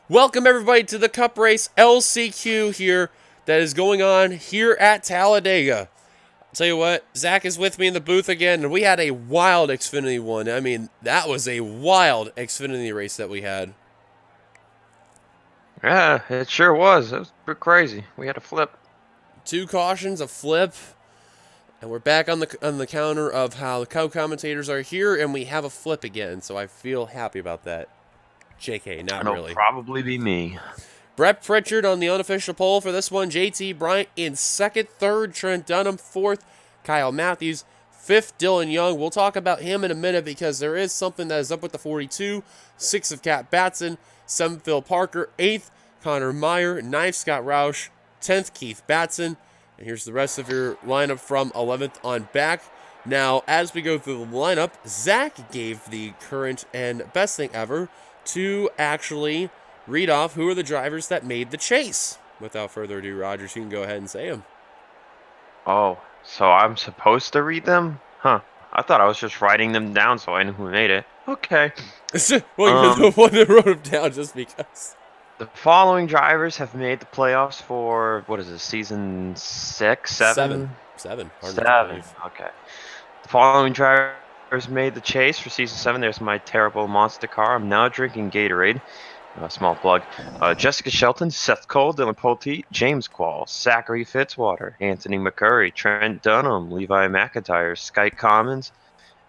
Welcome everybody to the Cup Race LCQ here that is going on here at Talladega. I'll tell you what, Zach is with me in the booth again, and we had a wild Xfinity one. I mean, that was a wild Xfinity race that we had. Yeah, it sure was. It was pretty crazy. We had a flip. 2 cautions, a flip, and we're back on the counter of how the co-commentators are here, and we have a flip again, so I feel happy about that. JK, not It'll really. probably be me. Brett Pritchard on the unofficial pole for this one. JT Bryant in second. Third, Trent Dunham. Fourth, Kyle Matthews. Fifth, Dylan Young. We'll talk about him in a minute because there is something that is up with the 42. Sixth of Cat Batson. Seventh, Phil Parker. Eighth, Connor Meyer. Ninth, Scott Roush. 10th, Keith Batson. And here's the rest of your lineup from 11th on back. Now, as we go through the lineup, Zach gave the current and best thing ever to actually read off who are the drivers that made the chase. Without further ado, Rogers, you can go ahead and say them. Oh, so I'm supposed to read them? Huh. I thought I was just writing them down so I knew who made it. Okay. Well, you're the one that wrote them down just because. The following drivers have made the playoffs for, what is it, season 6, 7? 7. 7. Okay. The following drivers made the chase for season 7. There's my terrible monster car. I'm now drinking Gatorade. Small plug. Jessica Shelton, Seth Cole, Dylan Poteet, James Quall, Zachary Fitzwater, Anthony McCurry, Trent Dunham, Levi McIntyre, Skype Commons,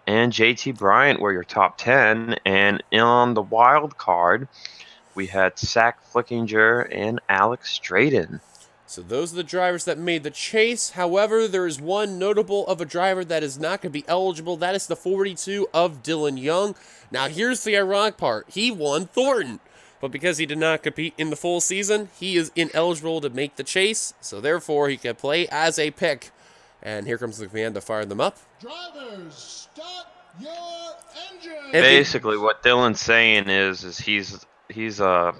and JT Bryant were your top 10. And on the wild card, we had Zach Flickinger and Alex Strayton. So those are the drivers that made the chase. However, there is one notable of a driver that is not going to be eligible. That is the 42 of Dylan Young. Now, here's the ironic part. He won Thornton. But because he did not compete in the full season, he is ineligible to make the chase. So therefore, he can play as a pick. And here comes the command to fire them up. Drivers, start your engine. Basically, what Dylan's saying is he's a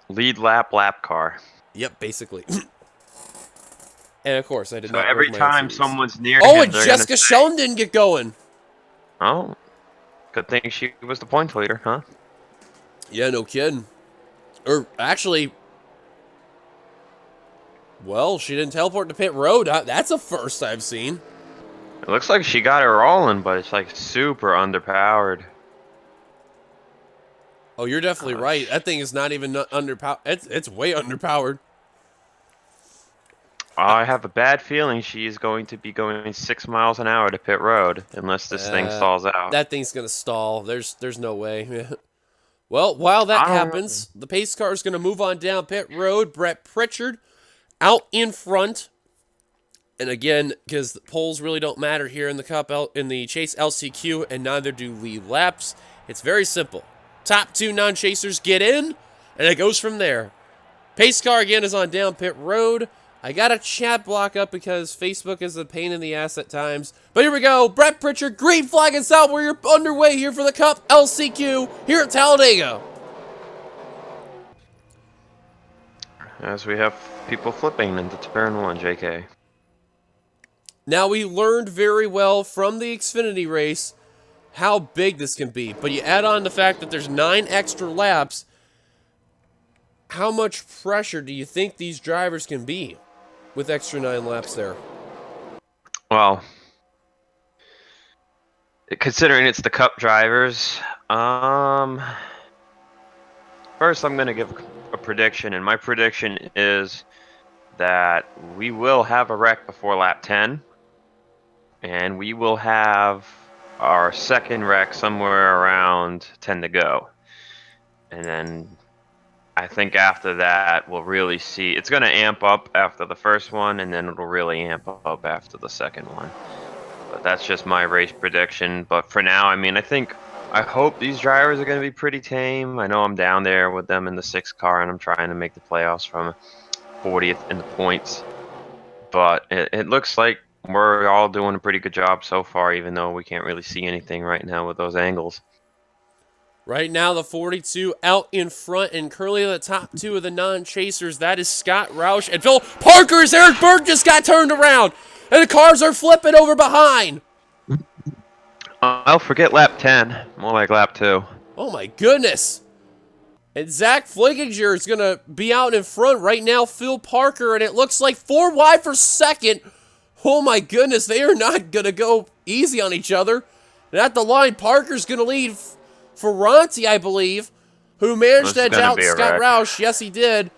lead lap car. Yep, basically. And of course, I did not. So every time someone's near him, and Jessica Shelton didn't get going. Oh, good thing she was the point leader, huh? Yeah, no kidding. Or actually, well, she didn't teleport to pit road. That's a first I've seen. It looks like she got it rolling, but it's like super underpowered. Oh, you're definitely right. That thing is not even underpowered. It's way underpowered. I have a bad feeling she's going to be going 6 miles an hour to pit road unless this thing stalls out. That thing's gonna stall. There's no way. Well, while that happens, the pace car is going to move on down pit road. Brett Pritchard out in front. And again, because the poles really don't matter here in the Cup, in the Chase LCQ, and neither do lead laps. It's very simple. Top 2 non-chasers get in, and it goes from there. Pace car again is on down pit road. I got a chat block up because Facebook is a pain in the ass at times. But here we go. Brett Pritchard, green flag us out. We're underway here for the Cup LCQ here at Talladega. As we have people flipping into turn 1, JK. Now, we learned very well from the Xfinity race how big this can be. But you add on the fact that there's 9 extra laps. How much pressure do you think these drivers can be with extra 9 laps there? Well, considering it's the Cup drivers, first I'm going to give a prediction, and my prediction is that we will have a wreck before lap 10, and we will have our second wreck somewhere around 10 to go. And then I think after that, we'll really see. It's going to amp up after the first one, and then it'll really amp up after the second one. But that's just my race prediction. But for now, I mean, I hope these drivers are going to be pretty tame. I know I'm down there with them in the 6th car, and I'm trying to make the playoffs from 40th in the points. But it looks like we're all doing a pretty good job so far, even though we can't really see anything right now with those angles. Right now, the 42 out in front, and currently the top 2 of the non-chasers. That is Scott Roush and Phil Parker's. Eric Berg just got turned around, and the cars are flipping over behind. I'll forget lap 10, more like lap 2. Oh my goodness. And Zach Fliginger is going to be out in front right now. Phil Parker, and it looks like 4 wide for second. Oh my goodness, they are not going to go easy on each other. And at the line, Parker's going to lead Ferranti, I believe, who managed to edge out Scott Roush. Yes, he did.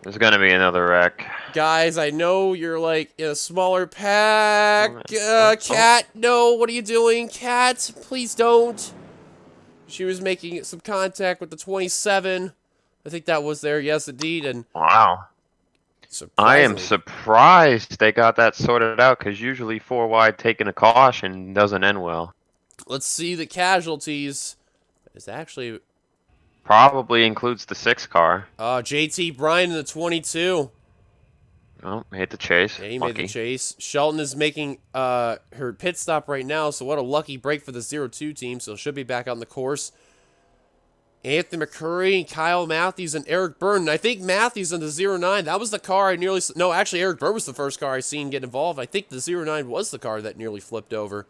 There's going to be another wreck. Guys, I know you're like in a smaller pack. Cat, no, what are you doing? Cat, please don't. She was making some contact with the 27. I think that was there. Yes, indeed. And wow. I am surprised they got that sorted out, because usually 4 wide taking a caution doesn't end well. Let's see the casualties. It's actually... Probably includes the 6 car. JT Bryan in the 22. Oh, hit the chase. Yeah, he made the chase. Shelton is making her pit stop right now, so what a lucky break for the 0-2 team, so she'll be back on the course. Anthony McCurry and Kyle Matthews and Eric Burton. I think Matthews in the 0-9, that was the car I nearly... No, actually, Eric Burton was the first car I seen get involved. I think the 0-9 was the car that nearly flipped over.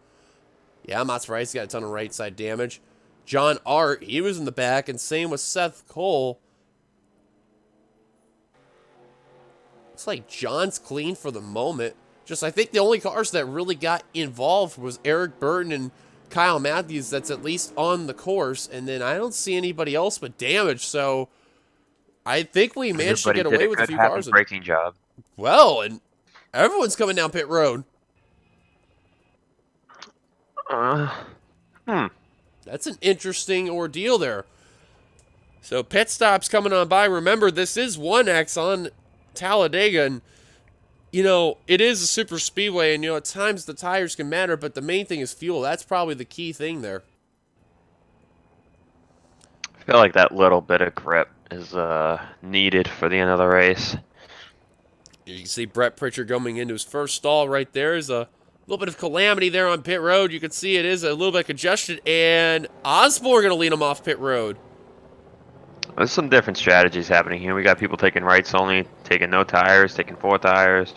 Yeah, I'm not surprised. He got a ton of right side damage. John Art, he was in the back, and same with Seth Cole. Looks like John's clean for the moment. Just, I think the only cars that really got involved was Eric Burton and Kyle Matthews that's at least on the course. And then I don't see anybody else but damage. So, I think we managed to get away with a few cars. Braking job. Well, and everyone's coming down pit road. That's an interesting ordeal there. So, pit stops coming on by. Remember, this is 1X on Talladega, and you know, it is a super speedway, and you know, at times the tires can matter, but the main thing is fuel. That's probably the key thing there. I feel like that little bit of grip is needed for the end of the race. You can see Brett Pritchard going into his first stall right there. Is a little bit of calamity there on pit road. You can see it is a little bit congested, and Osborne going to lead him off pit road. There's some different strategies happening here. We got people taking rights only, taking no tires, taking 4 tires.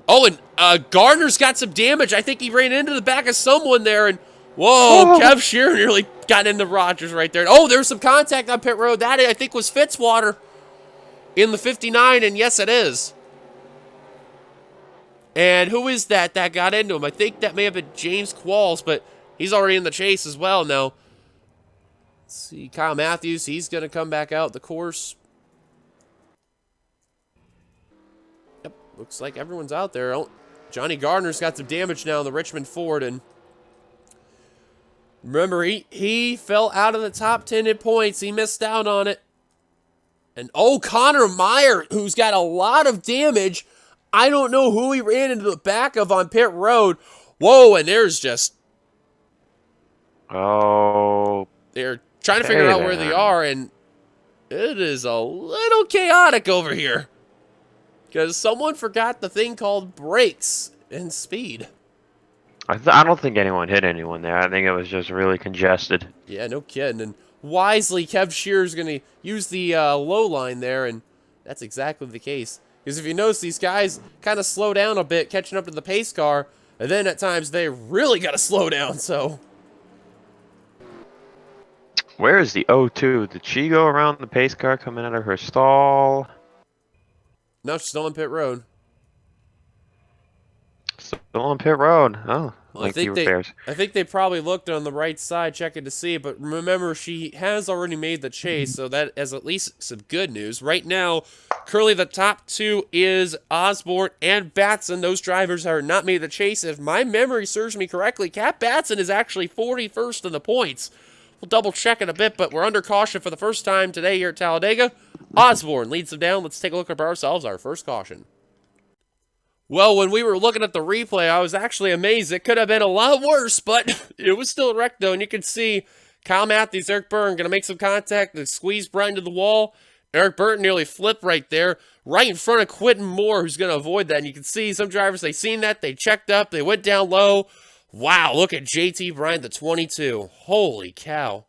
Oh, and Gardner's got some damage. I think he ran into the back of someone there, and whoa, Kev Shearer nearly got into Rogers right there. Oh, there was some contact on pit road. That, I think, was Fitzwater in the 59, and yes, it is. And who is that got into him? I think that may have been James Qualls, but he's already in the chase as well now. Let's see, Kyle Matthews, he's going to come back out the course. Yep, looks like everyone's out there. Oh, Johnny Gardner's got some damage now in the Richmond Ford, and remember, he fell out of the top 10 in points. He missed out on it. And oh, Connor Meyer, who's got a lot of damage. I don't know who he ran into the back of on pit road. Whoa, and there's just... Oh... They're trying to figure out where they are, and it is a little chaotic over here. Because someone forgot the thing called brakes and speed. I don't think anyone hit anyone there. I think it was just really congested. Yeah, no kidding. And wisely, Kev Shearer's going to use the low line there, and that's exactly the case. Because if you notice, these guys kind of slow down a bit, catching up to the pace car, and then at times they really got to slow down, so... Where is the O2? Did she go around the pace car coming out of her stall? No, she's still on pit road. Still on pit road. Oh, well, like I think they probably looked on the right side checking to see, but remember, she has already made the chase, so that is at least some good news. Right now, currently the top 2 is Osborne and Batson. Those drivers are not made the chase. If my memory serves me correctly, Cat Batson is actually 41st in the points. We'll double check in a bit, but we're under caution for the first time today here at Talladega. Osborne leads them down. Let's take a look at ourselves, our first caution. Well, when we were looking at the replay, I was actually amazed. It could have been a lot worse, but it was still wrecked, though. And you can see Kyle Matthews, Eric Burton going to make some contact and squeeze right into the wall. Eric Burton nearly flipped right there, right in front of Quentin Moore, who's going to avoid that. And you can see some drivers, they seen that, they checked up, they went down low. Wow, look at JT Bryant, the 22. Holy cow.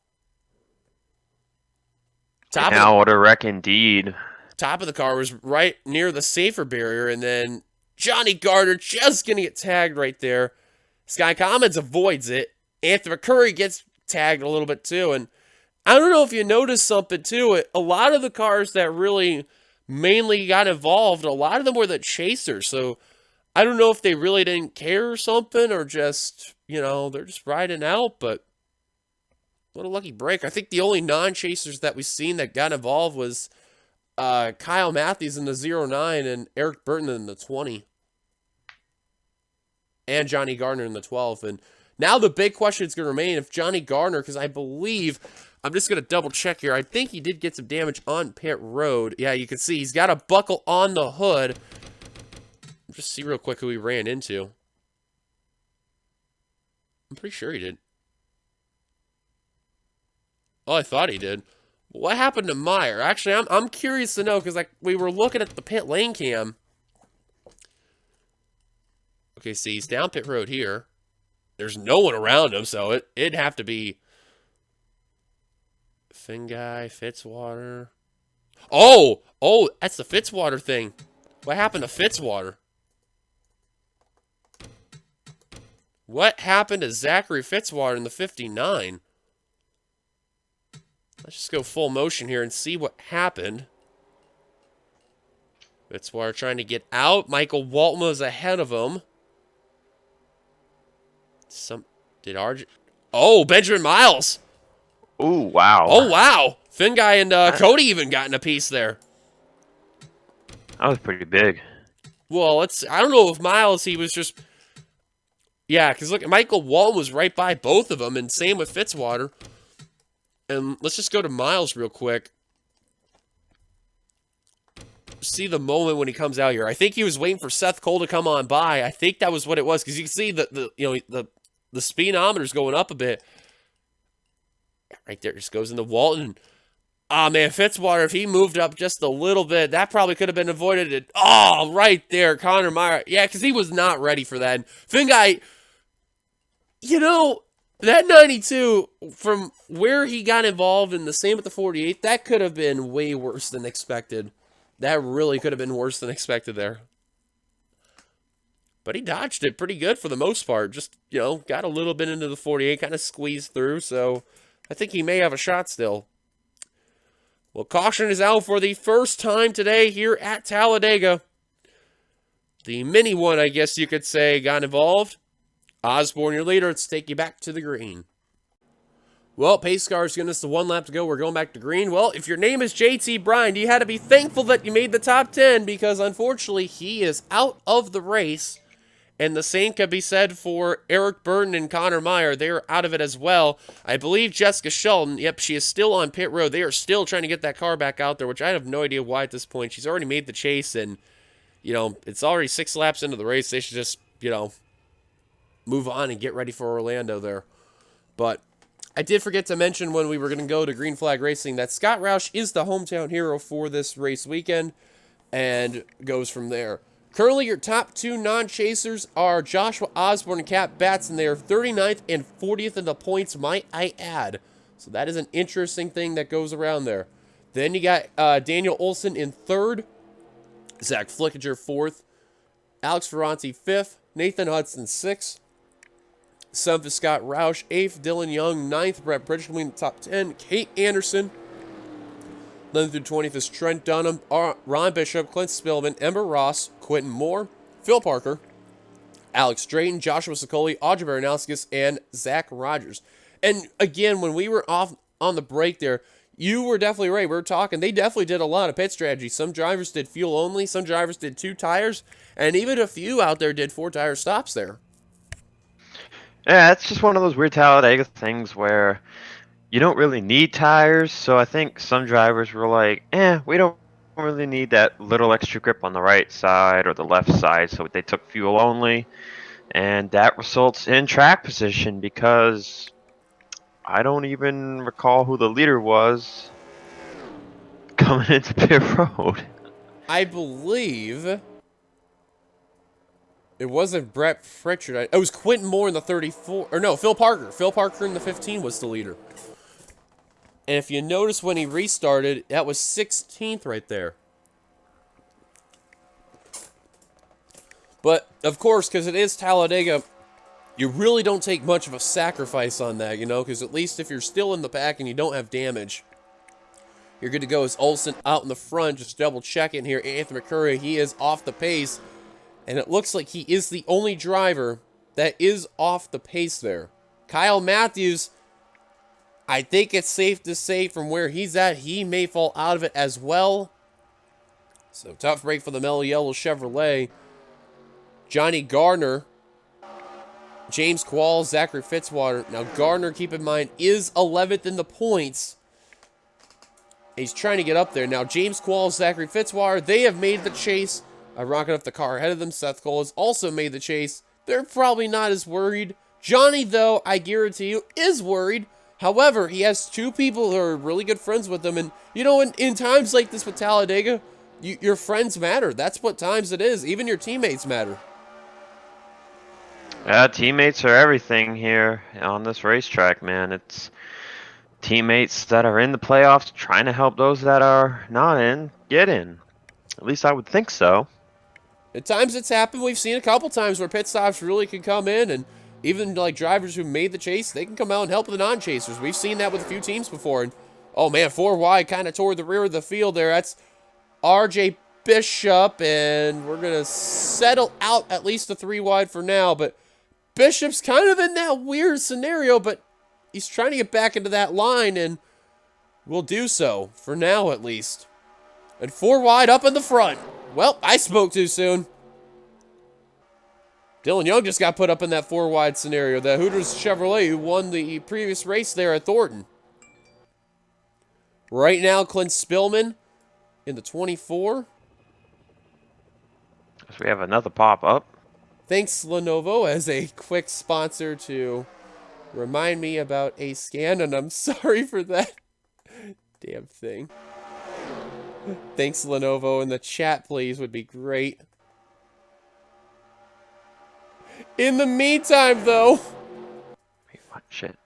What a wreck indeed. Top of the car was right near the safer barrier, and then Johnny Gardner just going to get tagged right there. Sky Commons avoids it. Anthony McCurry gets tagged a little bit too, and I don't know if you noticed something too. A lot of the cars that really mainly got involved, a lot of them were the chasers. So I don't know if they really didn't care or something, or just, they're just riding out. But what a lucky break. I think the only non-chasers that we've seen that got involved was Kyle Matthews in the 09 and Eric Burton in the 20. And Johnny Gardner in the 12. And now the big question is going to remain if Johnny Gardner, because I believe, I'm just going to double check here. I think he did get some damage on pit road. Yeah, you can see he's got a buckle on the hood. Just see real quick who he ran into. I'm pretty sure he did. Oh, I thought he did. What happened to Meyer? Actually, I'm curious to know, because we were looking at the pit lane cam. Okay, see, he's down pit road here. There's no one around him, so it'd have to be Finn guy, Fitzwater. Oh, that's the Fitzwater thing. What happened to Fitzwater? What happened to Zachary Fitzwater in the 59? Let's just go full motion here and see what happened. Fitzwater trying to get out. Michael Walton was ahead of him. Benjamin Miles. Ooh, wow. Oh, wow. Finn guy and Cody even got in a piece there. That was pretty big. Well, I don't know if Miles, he was just... Yeah, because look, Michael Walton was right by both of them, and same with Fitzwater. And let's just go to Miles real quick. See the moment when he comes out here. I think he was waiting for Seth Cole to come on by. I think that was what it was, because you can see the speedometer's going up a bit. Right there, just goes into Walton. Ah, man, Fitzwater, if he moved up just a little bit, that probably could have been avoided. Oh, right there, Connor Meyer. Yeah, because he was not ready for that. And Finn guy, that 92, from where he got involved in the same with the 48, that could have been way worse than expected. That really could have been worse than expected there. But he dodged it pretty good for the most part. Just, got a little bit into the 48, kind of squeezed through. So I think he may have a shot still. Well, caution is out for the first time today here at Talladega. The mini one, I guess you could say, got involved. Osborne, your leader. Let's take you back to the green. Well, pace car's giving us the 1 lap to go. We're going back to green. Well, if your name is JT Bryan, you had to be thankful that you made the top 10, because unfortunately he is out of the race. And the same can be said for Eric Burton and Connor Meyer. They're out of it as well. I believe Jessica Shelton, yep, she is still on pit road. They are still trying to get that car back out there, which I have no idea why at this point. She's already made the chase, and, it's already 6 laps into the race. They should just, move on and get ready for Orlando there. But I did forget to mention when we were going to go to Green Flag Racing that Scott Roush is the hometown hero for this race weekend, and goes from there. Currently, your top 2 non-chasers are Joshua Osborne and Cat Batson. They are 39th and 40th in the points, might I add. So that is an interesting thing that goes around there. Then you got Daniel Olson in 3rd, Zach Flickinger 4th, Alex Ferranti 5th, Nathan Hudson 6th, 7th is Scott Roush, 8th Dylan Young, 9th Brett Bridgman in the top 10, Kate Anderson. 11th through 20th is Trent Dunham, Ron Bishop, Clint Spillman, Ember Ross, Quentin Moore, Phil Parker, Alex Drayton, Joshua Sicoli, Audrey Baranowskis, and Zach Rogers. And again, when we were off on the break there, you were definitely right. We were talking. They definitely did a lot of pit strategy. Some drivers did fuel only. Some drivers did 2 tires. And even a few out there did 4-tire stops there. Yeah, it's just one of those weird Talladega things where you don't really need tires, so I think some drivers were like, we don't really need that little extra grip on the right side or the left side, so they took fuel only, and that results in track position, because I don't even recall who the leader was coming into pit road. I believe it wasn't Brett Pritchard. It was Quentin Moore in the 34. Or no, Phil Parker. Phil Parker in the 15 was the leader. And if you notice when he restarted, that was 16th right there. But, of course, because it is Talladega, you really don't take much of a sacrifice on that, you know, because at least if you're still in the pack and you don't have damage, you're good to go. As Olsen out in the front, just double checking here. Anthony McCurry, he is off the pace, and it looks like he is the only driver that is off the pace there. Kyle Matthews, I think it's safe to say from where he's at, he may fall out of it as well. So tough break for the Mellow Yellow Chevrolet. Johnny Gardner, James Qualls, Zachary Fitzwater. Now Gardner, keep in mind, is 11th in the points. He's trying to get up there. Now James Qualls, Zachary Fitzwater, they have made the chase. Rocking up the car ahead of them. Seth Cole has also made the chase. They're probably not as worried. Johnny, though, I guarantee you, is worried. However, he has two people who are really good friends with him. And, you know, in times like this with Talladega, your friends matter. That's what times it is. Even your teammates matter. Yeah, teammates are everything here on this racetrack, man. It's teammates that are in the playoffs trying to help those that are not in get in. At least I would think so. At times it's happened. We've seen a couple times where pit stops really can come in, and even like drivers who made the chase, they can come out and help the non-chasers. We've seen that with a few teams before. And oh man, 4 wide kind of toward the rear of the field there. That's RJ Bishop, and we're gonna settle out at least a 3 wide for now. But Bishop's kind of in that weird scenario, but he's trying to get back into that line, and will do so for now at least. And 4 wide up in the front. Well, I spoke too soon. Dylan Young just got put up in that 4 wide scenario. The Hooters Chevrolet who won the previous race there at Thornton. Right now, Clint Spillman in the 24. So we have another pop up. Thanks, Lenovo, as a quick sponsor to remind me about a scan, and I'm sorry for that damn thing. Thanks, Lenovo, in the chat, please, would be great. In the meantime, though, Wait, what? Shit.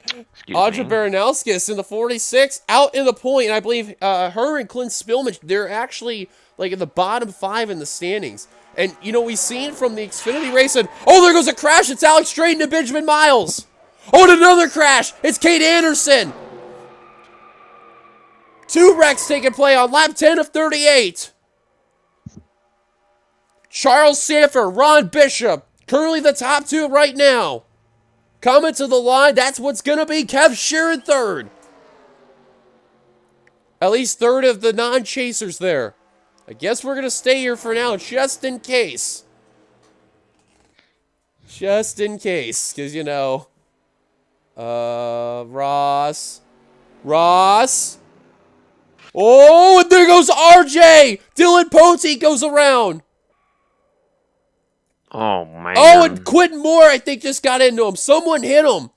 Excuse Audra me. Baranowskis in the 46, out in the point, and I believe her and Clint Spillman, they're actually like in the bottom 5 in the standings. And, you know, we've seen from the Xfinity race, and oh, there goes a crash. It's Alex Drayton and Benjamin Miles. Oh, and another crash. It's Kate Anderson. 2 wrecks taking play on lap 10 of 38. Charles Sanford, Ron Bishop, currently the top 2 right now. Coming to the line, that's what's going to be Kev Sheeran 3rd. At least 3rd of the non-chasers there. I guess we're going to stay here for now, just in case. Just in case, because, you know, Ross. Oh, and there goes RJ. Dylan Pote goes around. Oh, man. Oh, and Quentin Moore, I think, just got into him. Someone hit him.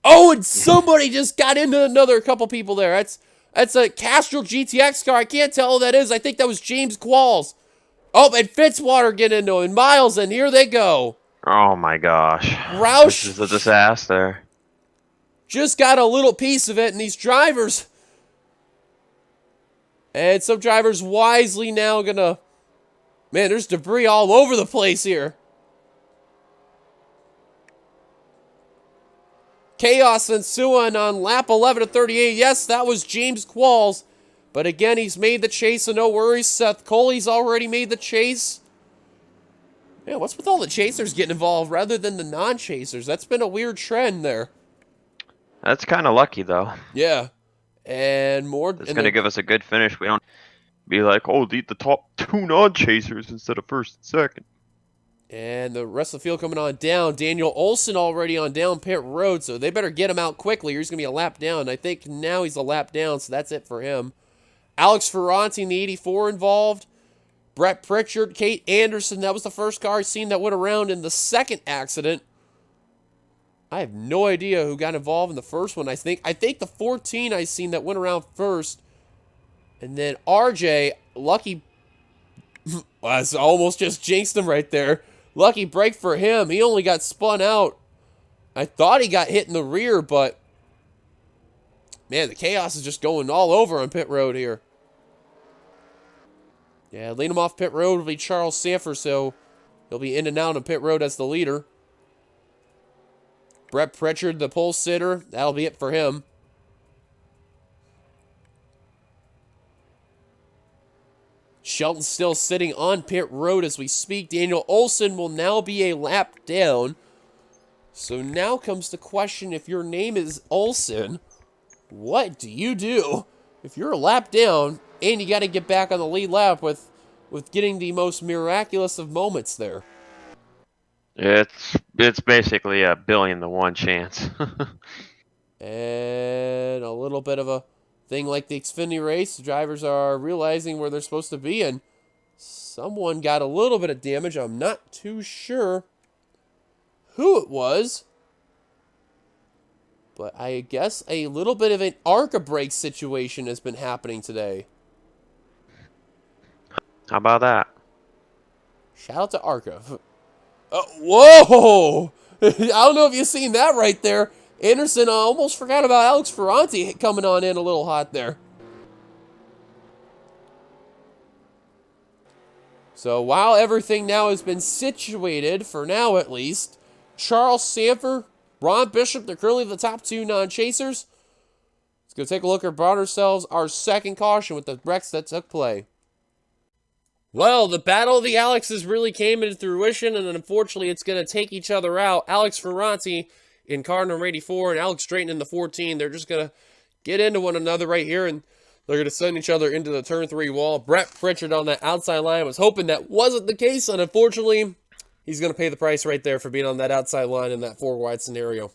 Oh, and somebody just got into another couple people there. That's a Castrol GTX car. I can't tell who that is. I think that was James Qualls. Oh, and Fitzwater get into him. And Miles, and here they go. Oh, my gosh. Roush This is a disaster. just got a little piece of it, and these drivers... And some drivers wisely now gonna... Man, there's debris all over the place here. Chaos ensuing on lap 11 of 38. Yes, that was James Qualls. But again, he's made the chase, so no worries. Seth Coley's already made the chase. Yeah, what's with all the chasers getting involved rather than the non-chasers? That's been a weird trend there. That's kind of lucky, though. Yeah. And more... It's going to give us a good finish. We don't be like, oh, the top 2 non-chasers instead of 1st and 2nd. And the rest of the field coming on down. Daniel Olson already on down pit road, so they better get him out quickly. He's going to be a lap down. I think now he's a lap down, so that's it for him. Alex Ferranti in the 84 involved. Brett Pritchard, Kate Anderson. That was the first car I seen that went around in the second accident. I have no idea who got involved in the first one. I think the 14 I seen that went around first. And then RJ, lucky... well, I almost just jinxed him right there. Lucky break for him. He only got spun out. I thought he got hit in the rear, but... Man, the chaos is just going all over on pit road here. Yeah, lead him off pit road will be Charles Sanford, so... He'll be in and out on pit road as the leader. Brett Pritchard, the pole sitter, that'll be it for him. Shelton's still sitting on pit road as we speak. Daniel Olson will now be a lap down. So now comes the question, if your name is Olson, what do you do? If you're a lap down and you got to get back on the lead lap with getting the most miraculous of moments there. It's basically a 1,000,000,000 chance. And a little bit of a thing like the Xfinity race. The drivers are realizing where they're supposed to be, and someone got a little bit of damage. I'm not too sure who it was, but I guess a little bit of an ARCA brake situation has been happening today. How about that? Shout out to ARCA. Whoa! I don't know if you've seen that right there. Anderson almost forgot about Alex Ferranti coming on in a little hot there. So while everything now has been situated, for now at least, Charles Sanford, Ron Bishop, they're currently the top two non-chasers. Let's go take a look at ourselves our second caution with the wrecks that took play. Well, the battle of the Alexes really came into fruition, and unfortunately it's going to take each other out. Alex Ferranti in car number 84 and Alex Drayton in the 14. They're just going to get into one another right here, and they're going to send each other into the turn 3 wall. Brett Pritchard on that outside line was hoping that wasn't the case, and unfortunately, he's going to pay the price right there for being on that outside line in that 4-wide scenario.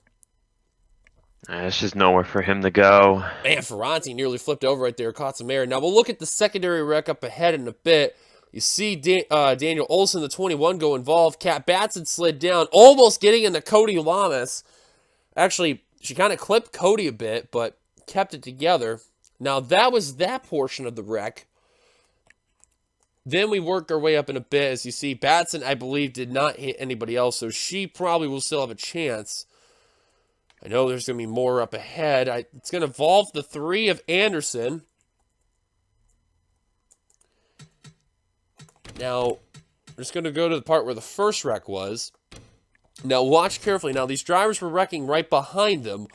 It's just nowhere for him to go. Man, Ferranti nearly flipped over right there, caught some air. Now, we'll look at the secondary wreck up ahead in a bit. You see Daniel Olson, the 21, go involved. Kat Batson slid down, almost getting into Cody Lamas. Actually, she kind of clipped Cody a bit, but kept it together. Now, that was that portion of the wreck. Then we worked our way up in a bit. As you see, Batson, I believe, did not hit anybody else, so she probably will still have a chance. I know there's going to be more up ahead. It's going to involve the 3 of Anderson. Now, we're just going to go to the part where the first wreck was. Now, watch carefully. Now, these drivers were wrecking right behind them.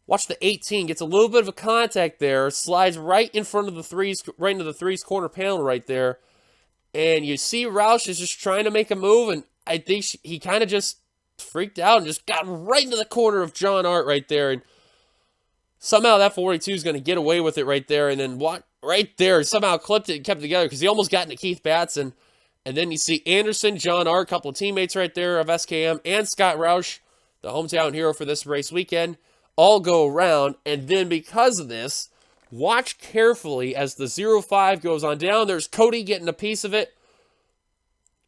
Watch the 18. Gets a little bit of a contact there. Slides right in front of the 3's, right into the 3's corner panel right there. And you see Roush is just trying to make a move, and I think he kind of just freaked out and just got right into the corner of John Art right there. And somehow that 42 is going to get away with it right there. And then what? Right there, somehow clipped it and kept it together because he almost got into Keith Batson. And then you see Anderson, John Art, a couple of teammates right there of SKM, and Scott Roush, the hometown hero for this race weekend, all go around. And then because of this, watch carefully as the 05 goes on down. There's Cody getting a piece of it.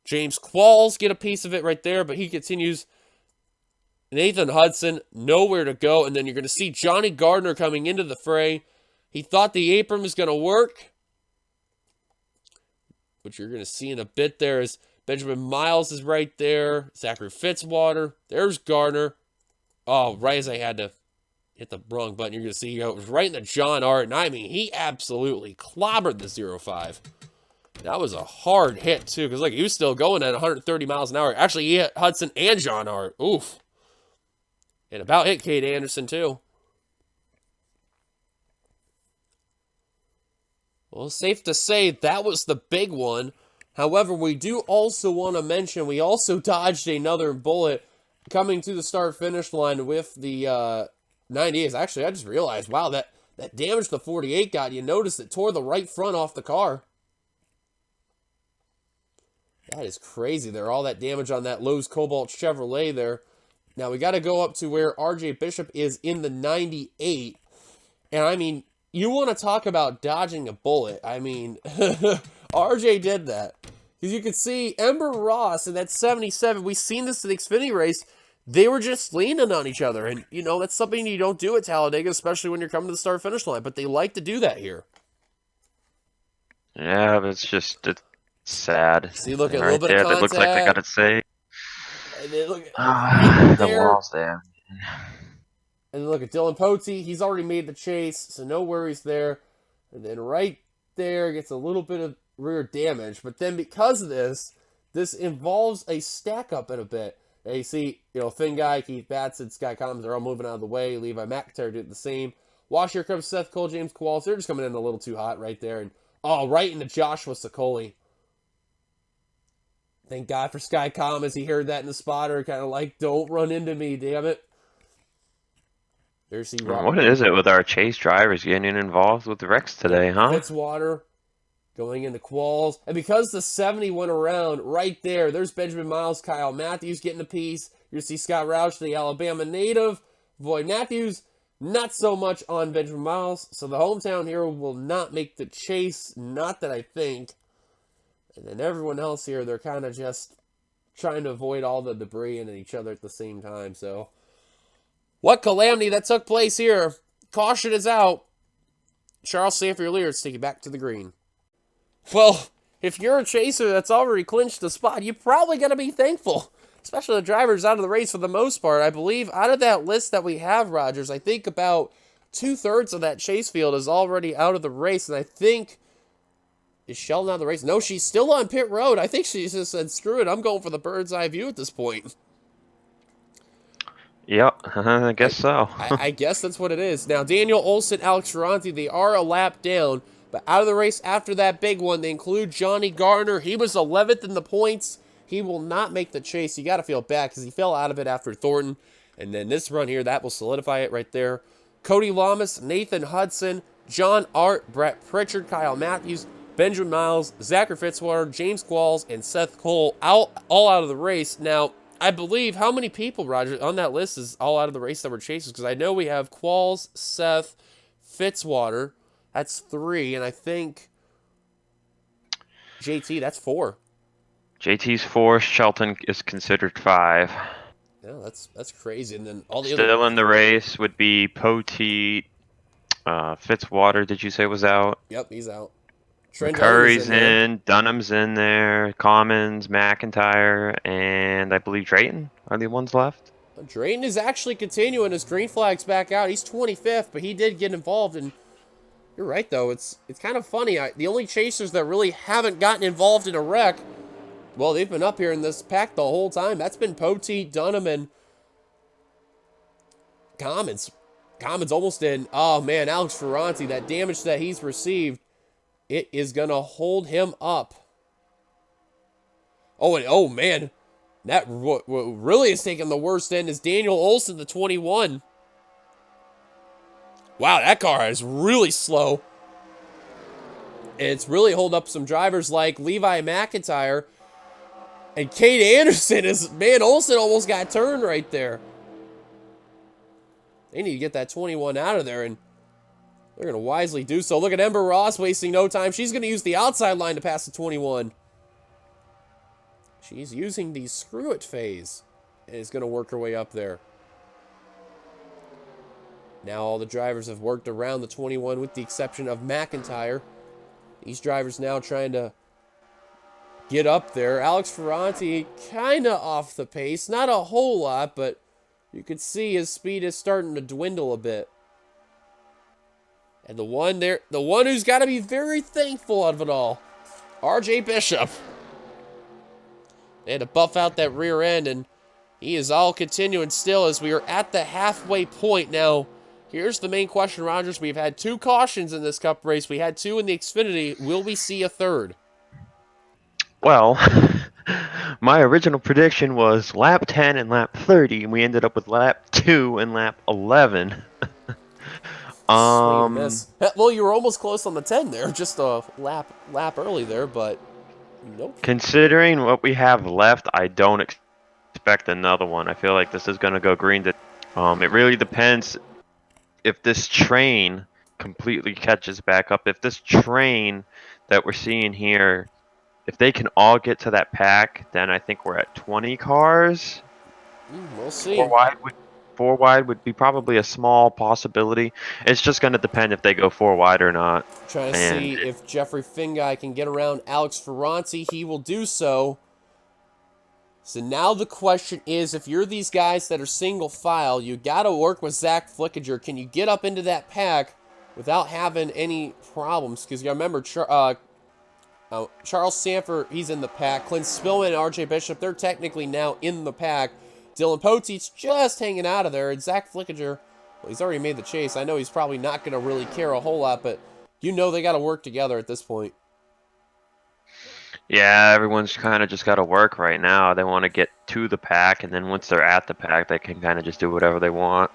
James Qualls get a piece of it right there, but he continues. Nathan Hudson, nowhere to go. And then you're going to see Johnny Gardner coming into the fray. He thought the apron was going to work. Which you're going to see in a bit there is Benjamin Miles is right there. Zachary Fitzwater. There's Gardner. Oh, right as I had to hit the wrong button, you're going to see it was right into John Art. And I mean, he absolutely clobbered the 05. That was a hard hit, too. Because, look, he was still going at 130 miles an hour. Actually, he hit Hudson and John Art. Oof. And about hit Kate Anderson, too. Well, it's safe to say that was the big one. However, we do also want to mention we also dodged another bullet coming to the start-finish line with the 98s. Actually, I just realized, wow, that damage the 48 got. You notice it tore the right front off the car. That is crazy there. All that damage on that Lowe's Cobalt Chevrolet there. Now, we got to go up to where RJ Bishop is in the 98. And, I mean, you want to talk about dodging a bullet. I mean, RJ did that. Because you could see Ember Ross in that 77. We've seen this in the Xfinity race. They were just leaning on each other. And, you know, that's something you don't do at Talladega, especially when you're coming to the start-finish line. But they like to do that here. Yeah, but it's sad. See, look, right a little bit there, of contact. that looks like they got it saved. And then look at The wall's there. And look at Dylan Pote. He's already made the chase, so no worries there. And then right there gets a little bit of rear damage. But then because of this, this involves a stack up in a bit. Now you see, Finn Guy, Keith Batson, Sky Commons are all moving out of the way. Levi McIntyre did the same. Watch, here comes Seth Cole, James Qualls. They're just coming in a little too hot right there. And right into Joshua Sokoli. Thank God for Sky Commons. He heard that in the spotter, kind of like, don't run into me, damn it. There's What is it with our chase drivers getting involved with the wrecks today, huh? Fitzwater going into Qualls. And because the 70 went around right there, there's Benjamin Miles, Kyle Matthews getting a piece. You see Scott Roush, the Alabama native. Void Matthews, not so much on Benjamin Miles. So the hometown hero will not make the chase. Not that I think. And then everyone else here, they're kind of just trying to avoid all the debris and each other at the same time. So what calamity that took place here. Caution is out. Charles Sanford-Lear's take you back to the green. Well, if you're a chaser that's already clinched the spot, you're probably going to be thankful. Especially the drivers out of the race for the most part. I believe out of that list that we have, Rogers, I think about 2/3 of that chase field is already out of the race. And I think, is Sheldon out of the race? No, she's still on pit road. I think she just said, screw it, I'm going for the bird's eye view at this point. Yep, I guess so. I guess that's what it is. Now, Daniel Olson, Alex Ferranti, they are a lap down. But out of the race after that big one, they include Johnny Garner. He was 11th in the points. He will not make the chase. You got to feel bad because he fell out of it after Thornton. And then this run here, that will solidify it right there. Cody Lamas, Nathan Hudson, John Art, Brett Pritchard, Kyle Matthews, Benjamin Miles, Zachary Fitzwater, James Qualls, and Seth Cole all out of the race. Now, I believe how many people, Roger, on that list is all out of the race that were chasers? Because I know we have Qualls, Seth, Fitzwater. That's 3, and I think JT, that's 4. JT's 4, Shelton is considered 5. Yeah, that's crazy. And then all the Still in the race would be Poteet, Fitzwater, did you say was out? Yep, he's out. Curry's in, Dunham's in there, Commons, McIntyre, and I believe Drayton are the ones left. Drayton is actually continuing. His green flag's back out. He's 25th, but he did get involved. And you're right, though. It's kind of funny. The only chasers that really haven't gotten involved in a wreck, well, they've been up here in this pack the whole time. That's been Poteet, Dunham, and Commons. Commons almost in. Oh, man, Alex Ferranti, that damage that he's received, it is going to hold him up. Oh, and oh, man. That what really is taking the worst end is Daniel Olson, the 21. Wow, that car is really slow. And it's really holding up some drivers like Levi McIntyre. And Kate Anderson is, man, Olson almost got turned right there. They need to get that 21 out of there, and they're going to wisely do so. Look at Ember Ross wasting no time. She's going to use the outside line to pass the 21. She's using the screw it phase and is going to work her way up there. Now all the drivers have worked around the 21 with the exception of McIntyre. These drivers now trying to get up there. Alex Ferranti kind of off the pace. Not a whole lot, but you can see his speed is starting to dwindle a bit. And the one who's got to be very thankful of it all, RJ Bishop. They had to buff out that rear end, and he is all continuing still as we are at the halfway point. Now, here's the main question, Rogers. We've had 2 cautions in this Cup race. We had 2 in the Xfinity. Will we see a third? Well, my original prediction was lap 10 and lap 30, and we ended up with lap 2 and lap 11. Well, you were almost close on the 10 there, just a lap early there, but nope. Considering what we have left, I don't expect another one. I feel like this is going to go green. It really depends if this train completely catches back up. If this train that we're seeing here, if they can all get to that pack, then I think we're at 20 cars. We'll see. Four wide would be probably a small possibility. It's just going to depend if they go 4 wide or not. Trying to see if Jeffrey Finguy can get around Alex Ferranti. He will do so. So now the question is, if you're these guys that are single file, you got to work with Zach Flickinger. Can you get up into that pack without having any problems? Because you remember Charles Sanford, he's in the pack. Clint Spillman and RJ Bishop, they're technically now in the pack. Dylan Potteet's just hanging out of there. And Zach Flickinger, well, he's already made the chase. I know he's probably not going to really care a whole lot, but you know they got to work together at this point. Yeah, everyone's kind of just got to work right now. They want to get to the pack, and then once they're at the pack, they can kind of just do whatever they want.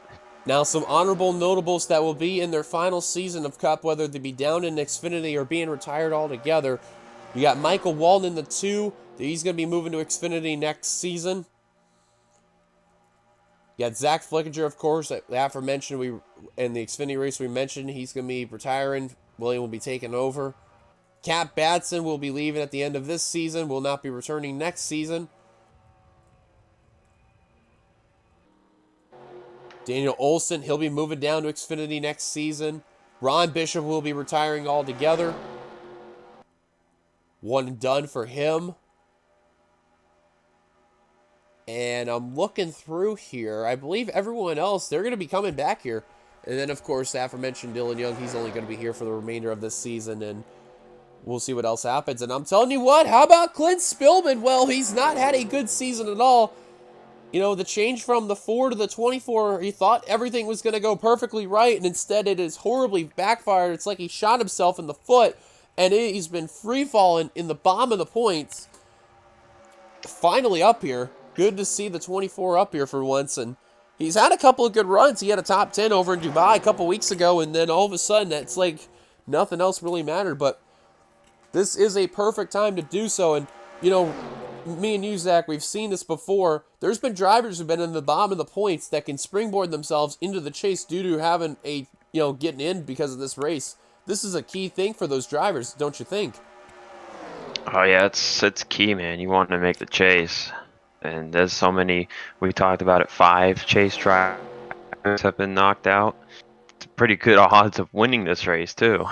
Now, some honorable notables that will be in their final season of Cup, whether they be down in Xfinity or being retired altogether. You got Michael Walden in the 2. He's going to be moving to Xfinity next season. You got Zach Flickinger, of course, the aforementioned. In the Xfinity race we mentioned, he's going to be retiring. William will be taking over. Cap Batson will be leaving at the end of this season, will not be returning next season. Daniel Olson, he'll be moving down to Xfinity next season. Ron Bishop will be retiring altogether. One and done for him. And I'm looking through here. I believe everyone else, they're going to be coming back here. And then, of course, the aforementioned Dylan Young, he's only going to be here for the remainder of this season. And we'll see what else happens. And I'm telling you what, how about Clint Spillman? Well, he's not had a good season at all. You know, the change from the 4 to the 24, he thought everything was going to go perfectly right, and instead it is horribly backfired. It's like he shot himself in the foot, and he's been free-falling in the bottom of the points. Finally up here. Good to see the 24 up here for once, and he's had a couple of good runs. He had a top 10 over in Dubai a couple weeks ago, and then all of a sudden, it's like nothing else really mattered, but this is a perfect time to do so, and, you know, me and you, Zach, we've seen this before. There's been drivers who've been in the bottom of the points that can springboard themselves into the chase due to having a, getting in because of this race. This is a key thing for those drivers, don't you think? Oh yeah, it's key, man. You want to make the chase, and there's so many. We talked about it. 5 chase drivers have been knocked out. It's pretty good odds of winning this race too.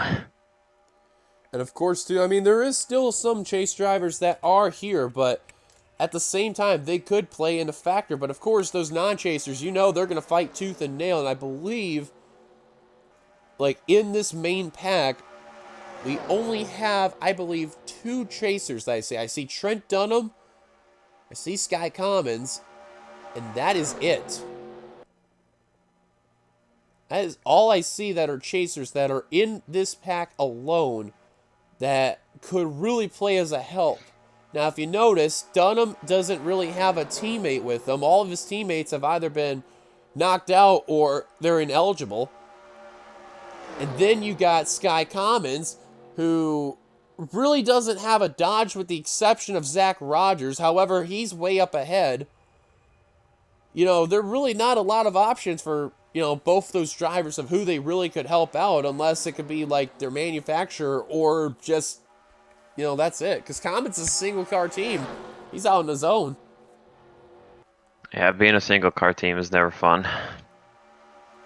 And of course, too, I mean, there is still some chase drivers that are here, but at the same time, they could play in a factor. But of course, those non-chasers, they're going to fight tooth and nail. And I believe, like, in this main pack, we only have, I believe, 2 chasers that I see. I see Trent Dunham, I see Sky Commons, and that is it. That is all I see that are chasers that are in this pack alone that could really play as a help. Now, if you notice, Dunham doesn't really have a teammate with him. All of his teammates have either been knocked out or they're ineligible. And then you got Sky Commons, who really doesn't have a Dodge with the exception of Zach Rogers. However, he's way up ahead. There are really not a lot of options for, both those drivers of who they really could help out, unless it could be like their manufacturer or just, that's it. Because Commons is a single car team. He's out on his own. Yeah, being a single car team is never fun.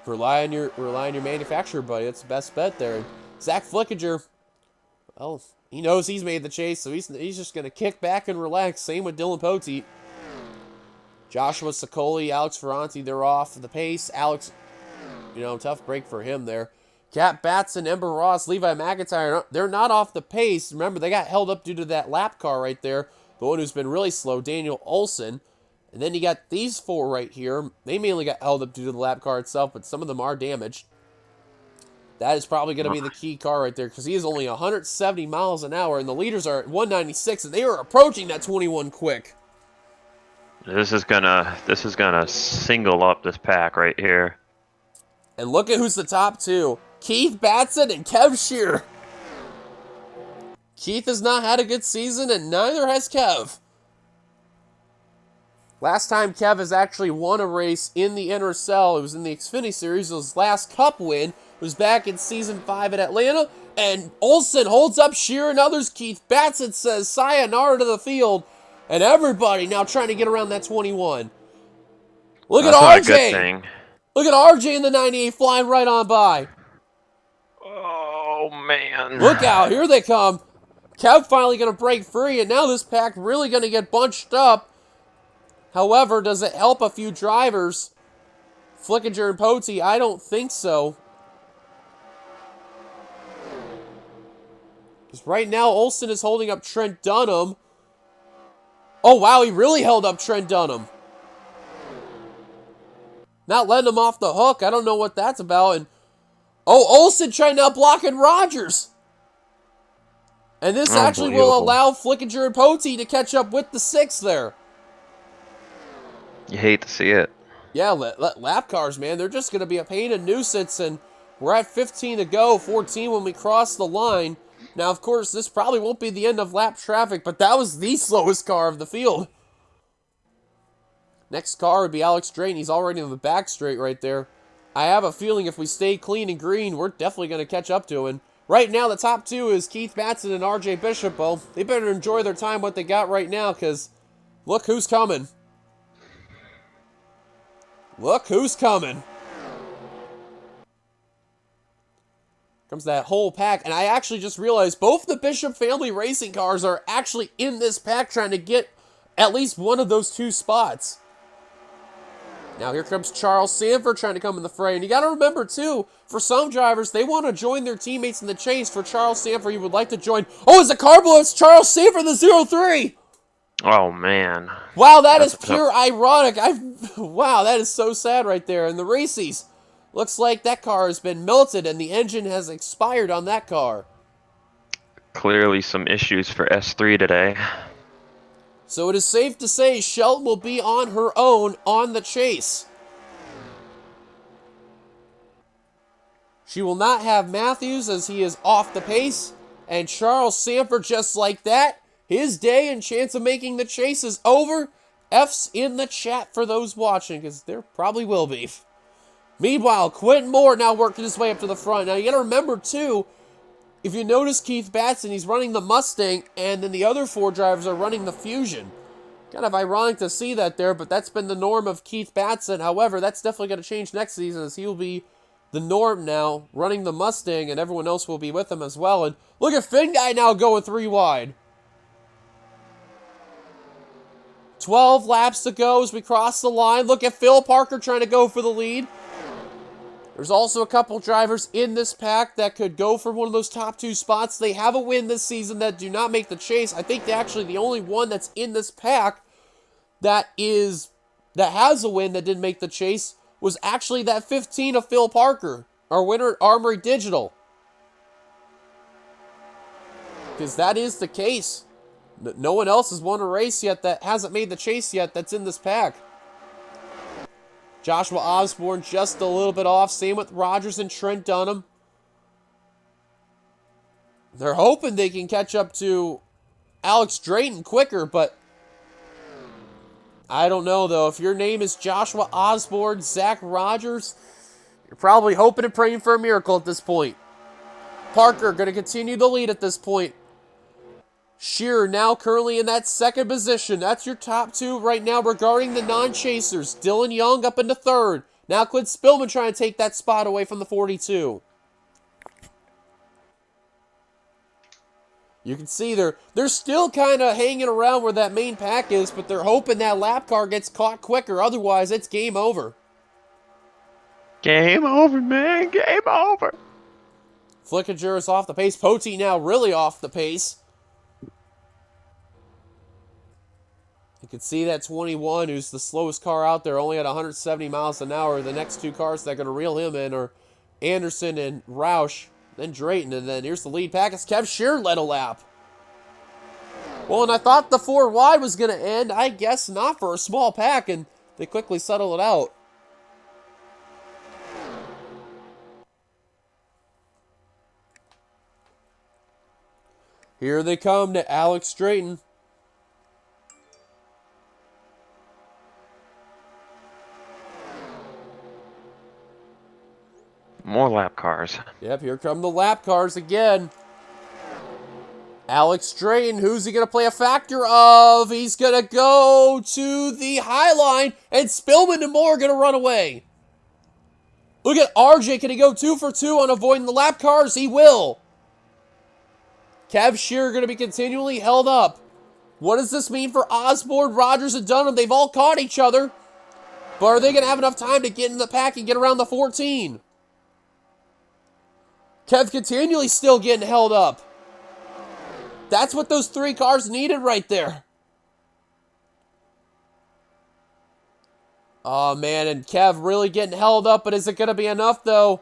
Rely on your manufacturer, buddy. That's the best bet there. Zach Flickinger, well, he knows he's made the chase, so he's just going to kick back and relax. Same with Dylan Potteet. Joshua Sicoli, Alex Ferranti, they're off the pace. Alex, tough break for him there. Cap Batson, Ember Ross, Levi McIntyre, they're not off the pace. Remember, they got held up due to that lap car right there. The one who's been really slow, Daniel Olson. And then you got these 4 right here. They mainly got held up due to the lap car itself, but some of them are damaged. That is probably going to be the key car right there because he is only 170 miles an hour, and the leaders are at 196, and they are approaching that 21 quick. This is gonna single up this pack right here. And look at who's the top 2. Keith Batson and Kev Shear. Keith has not had a good season, and neither has Kev. Last time Kev has actually won a race in the NRSL, it was in the Xfinity Series. His last Cup win was back in Season 5 at Atlanta. And Olsen holds up Shear and others. Keith Batson says sayonara to the field. And everybody now trying to get around that 21. Look at Not a good RJ. thing. Look at RJ in the 98 flying right on by. Oh, man. Look out. Here they come. Kev finally going to break free. And now this pack really going to get bunched up. However, does it help a few drivers? Flickinger and Potteet, I don't think so. Because Right now, Olsen is holding up Trent Dunham. Oh, wow, he really held up Trent Dunham. Not letting him off the hook. I don't know what that's about. And oh, Olsen trying to blocking Rogers. And this actually will allow Flickinger and Potee to catch up with the 6 there. You hate to see it. Yeah, lap cars, man, they're just going to be a pain and nuisance. And we're at 15 to go, 14 when we cross the line. Now, of course, this probably won't be the end of lap traffic, but that was the slowest car of the field. Next car would be Alex Drayton. He's already in the back straight right there. I have a feeling if we stay clean and green, we're definitely going to catch up to him. Right now, the top 2 is Keith Batson and RJ Bishop. Well, they better enjoy their time what they got right now, because look who's coming. Look who's coming. Comes that whole pack, and I actually just realized both the Bishop family racing cars are actually in this pack trying to get at least one of those 2 spots. Now here comes Charles Sanford trying to come in the fray. And you got to remember, too, for some drivers, they want to join their teammates in the chase. For Charles Sanford, he would like to join. Oh, it's a car blow. It's Charles Sanford, the 03. Oh, man. Wow, that's pure ironic. Wow, that is so sad right there. And the Racies, looks like that car has been melted and the engine has expired on that car. Clearly some issues for S3 today. So it is safe to say Shelton will be on her own on the chase. She will not have Matthews as he is off the pace. And Charles Sanford, just like that, his day and chance of making the chase is over. F's in the chat for those watching, because there probably will be. Meanwhile, Quentin Moore now working his way up to the front. Now you got to remember, too, if you notice Keith Batson, he's running the Mustang, and then the other 4 drivers are running the Fusion. Kind of ironic to see that there, but that's been the norm of Keith Batson. However, that's definitely going to change next season, as he will be the norm now, running the Mustang, and everyone else will be with him as well. And look at Finn Guy now going 3 wide. 12 laps to go as we cross the line. Look at Phil Parker trying to go for the lead. There's also a couple drivers in this pack that could go for one of those top 2 spots. They have a win this season that do not make the chase. I think actually the only one that's in this pack that has a win that didn't make the chase was actually that 15 of Phil Parker, our winner at Armory Digital. Because that is the case. No one else has won a race yet that hasn't made the chase yet that's in this pack. Joshua Osborne just a little bit off. Same with Rogers and Trent Dunham. They're hoping they can catch up to Alex Drayton quicker, but I don't know, though. If your name is Joshua Osborne, Zach Rogers, you're probably hoping and praying for a miracle at this point. Parker going to continue the lead at this point. Shearer now currently in that 2nd position. That's your top 2 right now regarding the non-chasers. Dylan Young up into 3rd. Now Clint Spillman trying to take that spot away from the 42. You can see they're still kind of hanging around where that main pack is, but they're hoping that lap car gets caught quicker. Otherwise, it's game over. Game over, man. Game over. Flickinger is off the pace. Potee now really off the pace. You can see that 21, who's the slowest car out there, only at 170 miles an hour. The next 2 cars that are going to reel him in are Anderson and Roush, then Drayton, and then here's the lead pack. It's Kev Shearer led a lap. Well, and I thought the 4 wide was going to end. I guess not for a small pack, and they quickly settle it out. Here they come to Alex Drayton. More lap cars. Yep, here come the lap cars again. Alex Drayton, who's he going to play a factor of? He's going to go to the high line, and Spillman and Moore are going to run away. Look at RJ. Can he go 2 for 2 on avoiding the lap cars? He will. Kev Shearer going to be continually held up. What does this mean for Osborne, Rogers, and Dunham? They've all caught each other. But are they going to have enough time to get in the pack and get around the 14? Kev continually still getting held up. That's what those 3 cars needed right there. Oh, man, and Kev really getting held up, but is it going to be enough, though,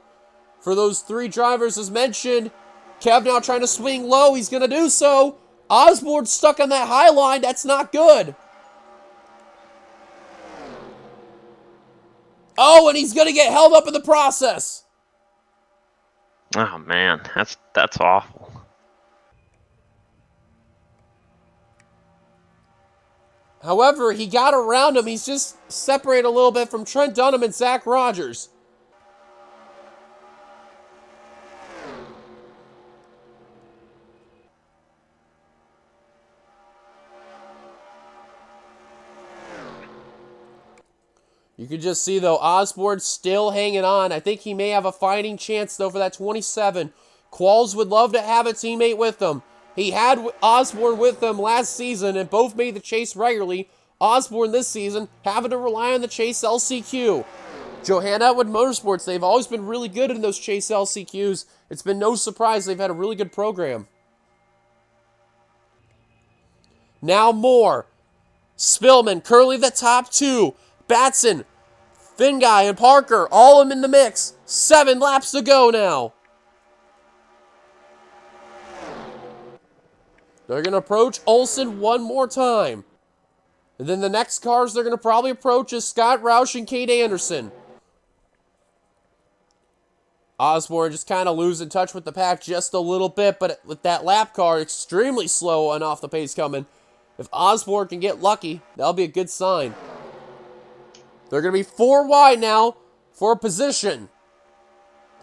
for those 3 drivers as mentioned? Kev now trying to swing low. He's going to do so. Osborne's stuck on that high line. That's not good. Oh, and he's going to get held up in the process. Oh man, that's awful. However, he got around him. He's just separated a little bit from Trent Dunham and Zach Rogers. You can just see, though, Osborne still hanging on. I think he may have a fighting chance, though, for that 27. Qualls would love to have a teammate with him. He had Osborne with him last season, and both made the chase regularly. Osborne this season having to rely on the Chase LCQ. Johanna Atwood Motorsports, they've always been really good in those Chase LCQs. It's been no surprise they've had a really good program. Now more. Spillman, currently the top 2. Batson, Finguy, and Parker, all of them in the mix. 7 laps to go now. They're going to approach Olsen one more time. And then the next cars they're going to probably approach is Scott Roush and Kate Anderson. Osborne just kind of losing touch with the pack just a little bit, but with that lap car extremely slow and off the pace coming, if Osborne can get lucky, that'll be a good sign. They're going to be 4 wide now for a position.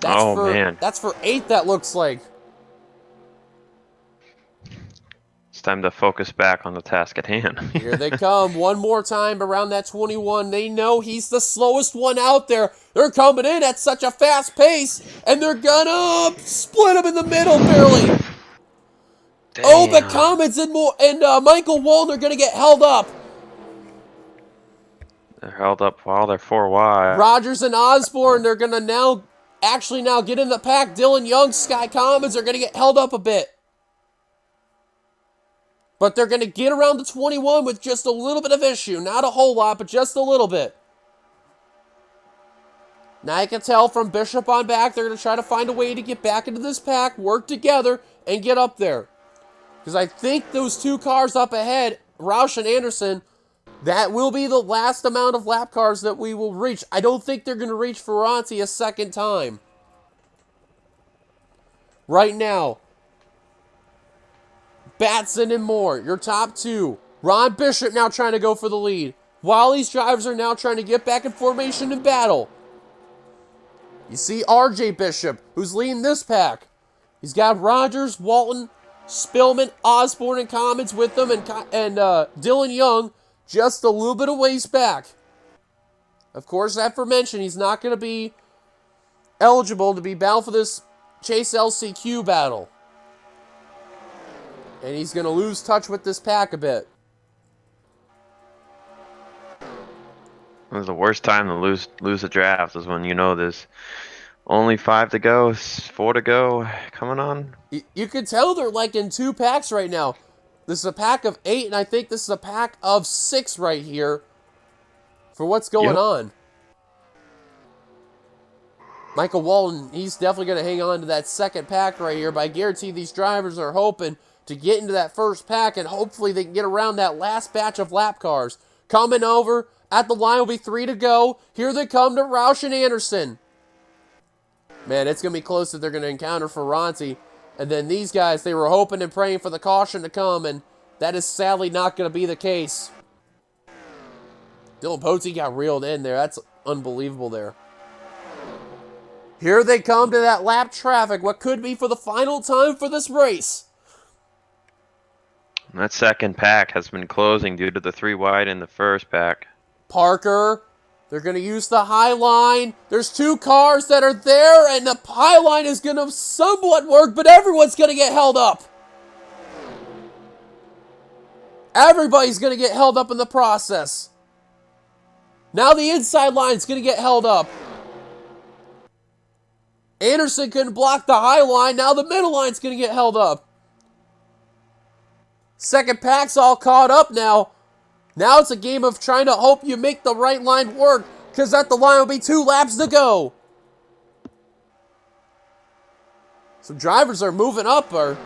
Man. That's for 8, that looks like. It's time to focus back on the task at hand. Here they come one more time around that 21. They know he's the slowest one out there. They're coming in at such a fast pace, and they're gonna split him in the middle barely. Damn. Oh, but Comets and Michael Walton are going to get held up. They're held up while they're 4 wide. Rogers and Osborne, they're going to now get in the pack. Dylan Young, Sky Comets are going to get held up a bit. But they're going to get around the 21 with just a little bit of issue. Not a whole lot, but just a little bit. Now you can tell from Bishop on back, they're going to try to find a way to get back into this pack, work together, and get up there. Because I think those 2 cars up ahead, Roush and Anderson, that will be the last amount of lap cars that we will reach. I don't think they're going to reach Ferranti a second time. Right now, Batson and Moore, your top 2. Ron Bishop now trying to go for the lead. While these drivers are now trying to get back in formation and battle. You see RJ Bishop, who's leading this pack. He's got Rogers, Walton, Spillman, Osborne, and Comets with them, and Dylan Young just a little bit of ways back. Of course, aforementioned, he's not going to be eligible to be bound for this Chase LCQ battle. And he's going to lose touch with this pack a bit. It was the worst time to lose a draft is when you know there's only 5 to go, 4 to go, coming on. You can tell they're like in 2 packs right now. This is a pack of 8, and I think this is a pack of 6 right here for what's going on. Michael Walton, he's definitely going to hang on to that second pack right here, but I guarantee these drivers are hoping to get into that first pack, and hopefully they can get around that last batch of lap cars. Coming over at the line will be 3 to go. Here they come to Roush and Anderson. Man, it's going to be close that they're going to encounter Ferranti. And then these guys, they were hoping and praying for the caution to come, and that is sadly not going to be the case. Dylan Pote got reeled in there. That's unbelievable there. Here they come to that lap traffic, what could be for the final time for this race. That second pack has been closing due to the 3 wide in the first pack. Parker, they're going to use the high line. There's 2 cars that are there, and the high line is going to somewhat work, but everyone's going to get held up. Everybody's going to get held up in the process. Now the inside line is going to get held up. Anderson couldn't block the high line. Now the middle line's going to get held up. Second pack's all caught up now. Now it's a game of trying to hope you make the right line work, because at the line will be 2 laps to go. Some drivers are moving up, or...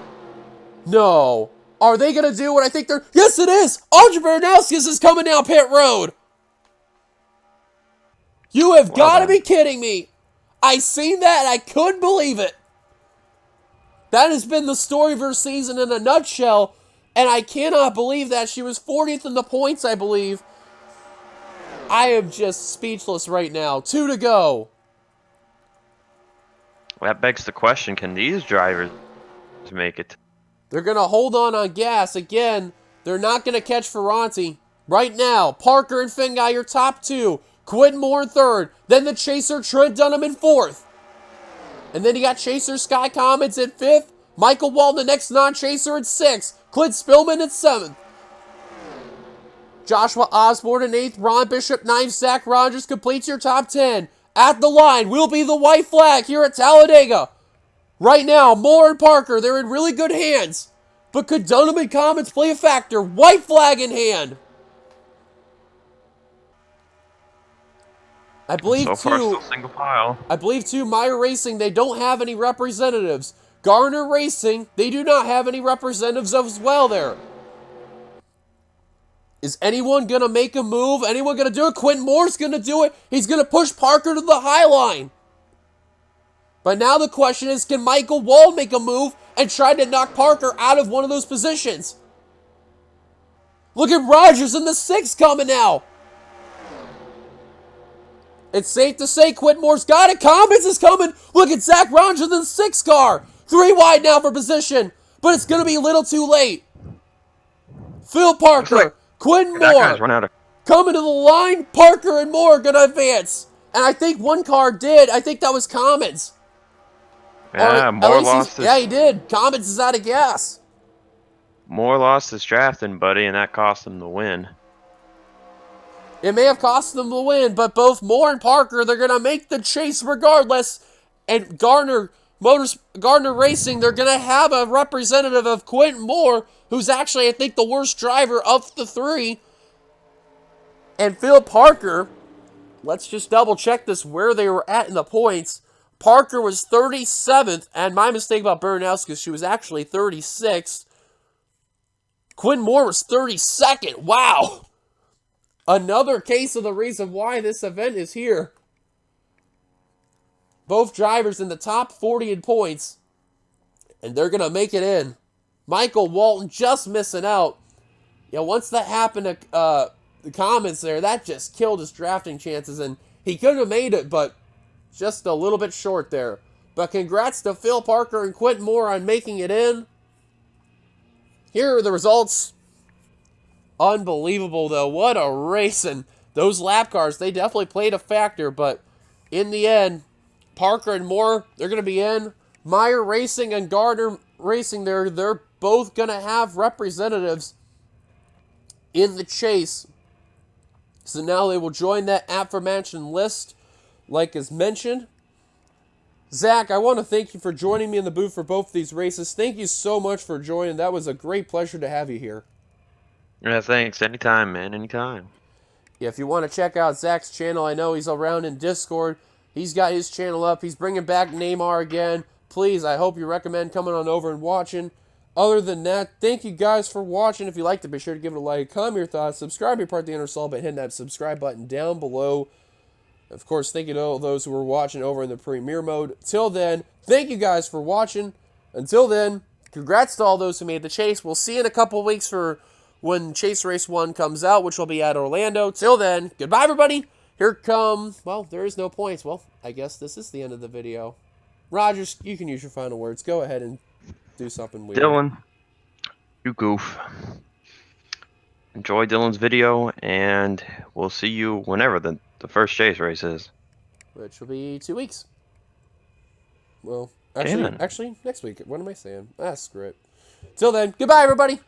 No. Are they going to do what I think they're... Yes, it is! Audrey Bernowskis is coming down pit road! You have got to be kidding me! I seen that and I couldn't believe it! That has been the story of her season in a nutshell, and I cannot believe that. She was 40th in the points, I believe. I am just speechless right now. 2 to go. That begs the question, can these drivers make it? They're going to hold on gas. Again, they're not going to catch Ferranti. Right now, Parker and Finguy, your top 2. Quinn Moore in 3rd. Then the chaser, Trent Dunham in 4th. And then you got chaser Sky Comets in 5th. Michael Walton, the next non-chaser, in 6th. Clint Spillman in 7th. Joshua Osborne in 8th. Ron Bishop 9th. Zach Rogers completes your top 10. At the line will be the white flag here at Talladega. Right now, Moore and Parker, they're in really good hands. But could Dunham and Comets play a factor? White flag in hand. I believe, so far, still single file. I believe, too, Meyer Racing, they don't have any representatives. Garner Racing, they do not have any representatives as well there. Is anyone going to make a move? Anyone going to do it? Quentin Moore's going to do it. He's going to push Parker to the high line. But now the question is, can Michael Wald make a move and try to knock Parker out of one of those positions? Look at Rogers in the 6th coming now. It's safe to say Quentin Moore's got it. Comets is coming. Look at Zach Rogers in the 6th car. 3 wide now for position. But it's going to be a little too late. Phil Parker, Quentin Moore, coming to the line. Parker and Moore are going to advance. And I think one car did. I think that was Comets. Yeah, Moore lost his... Yeah, he did. Comets is out of gas. Moore lost his drafting, buddy, and that cost him the win. It may have cost them the win, but both Moore and Parker, they're going to make the chase regardless. And Gardner Racing, they're going to have a representative of Quentin Moore, who's actually, I think, the worst driver of the 3. And Phil Parker, let's just double check this, where they were at in the points. Parker was 37th, and my mistake about Bernowskis, she was actually 36th. Quinn Moore was 32nd. Wow! Another case of the reason why this event is here. Both drivers in the top 40 in points, and they're going to make it in. Michael Walton just missing out. Yeah, once that happened to the Comets there, that just killed his drafting chances, and he could have made it, but just a little bit short there. But congrats to Phil Parker and Quentin Moore on making it in. Here are the results. Unbelievable, though. What a race. And those lap cars, they definitely played a factor. But in the end, Parker and Moore, they're going to be in. Meyer Racing and Gardner Racing, they're both going to have representatives in the chase. So now they will join that aforementioned list, like is mentioned. Zach, I want to thank you for joining me in the booth for both of these races. Thank you so much for joining. That was a great pleasure to have you here. Yeah, thanks. Anytime, man. Anytime. Yeah, if you want to check out Zach's channel, I know he's around in Discord. He's got his channel up. He's bringing back Neymar again. Please, I hope you recommend coming on over and watching. Other than that, thank you guys for watching. If you liked it, be sure to give it a like, comment your thoughts, subscribe, be part of the NRSL by hitting that subscribe button down below. Of course, thank you to all those who were watching over in the premiere mode. Till then, thank you guys for watching. Until then, congrats to all those who made the chase. We'll see you in a couple weeks for when Chase Race 1 comes out, which will be at Orlando. Till then, goodbye, everybody. Here come, well, there is no points. Well, I guess this is the end of the video. Rogers, you can use your final words. Go ahead and do something weird. Dylan, you goof. Enjoy Dylan's video, and we'll see you whenever the first chase race is. Which will be 2 weeks. Well, actually, next week. What am I saying? Ah, screw it. Till then, goodbye, everybody.